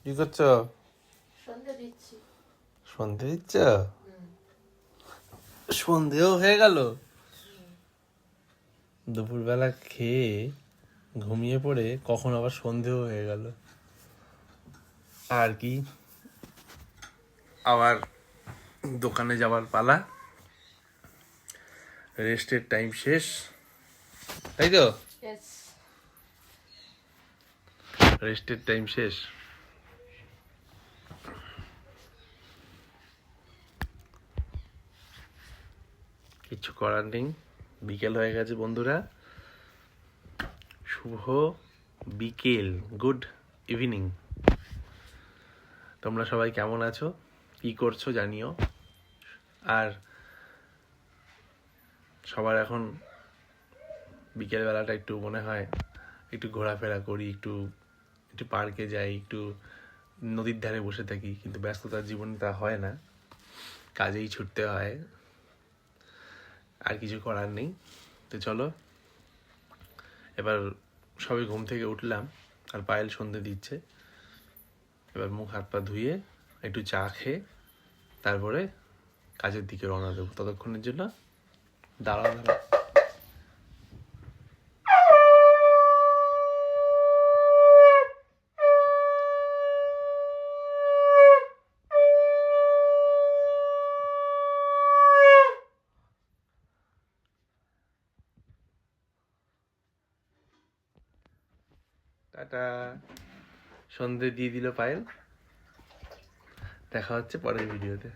কি করছো? সন্ধে দিচ্ছি। সন্ধে দিচ্ছ? সন্ধেও হয়ে গেল? দুপুরবেলা খেয়ে ঘুমিয়ে পড়ে কখন আবার সন্ধেও হয়ে গেল। আর কি, আবার দোকানে যাওয়ার পালা। রেস্টের টাইম শেষ, তাই তো? Yes. রেস্টের টাইম শেষ। কিছু করার নেই, বিকেল হয়ে গেছে বন্ধুরা। শুভ বিকেল, গুড ইভিনিং। তোমরা সবাই কেমন আছো, কি করছো জানিও। আর সবার এখন বিকেল বেলাটা একটু মনে হয় একটু ঘোরাফেরা করি, একটু একটু পার্কে যাই, একটু নদীর ধারে বসে থাকি, কিন্তু ব্যস্ততার জীবনে তা হয় না, কাজেই ছুটতে হয়। আর কিছু করার নেই। তো চলো, এবার সবে ঘুম থেকে উঠলাম আর পায়েল সন্ধে দিচ্ছে। এবার মুখ হাত পা ধুয়ে একটু চা খেয়ে তারপরে কাজের দিকে রওনা দেবো। ততক্ষণের জন্য দাঁড়াও দাঁড়াও। টাটা। সন্ধে দিয়ে দিল পায়েল। দেখা হচ্ছে পরের ভিডিওতে।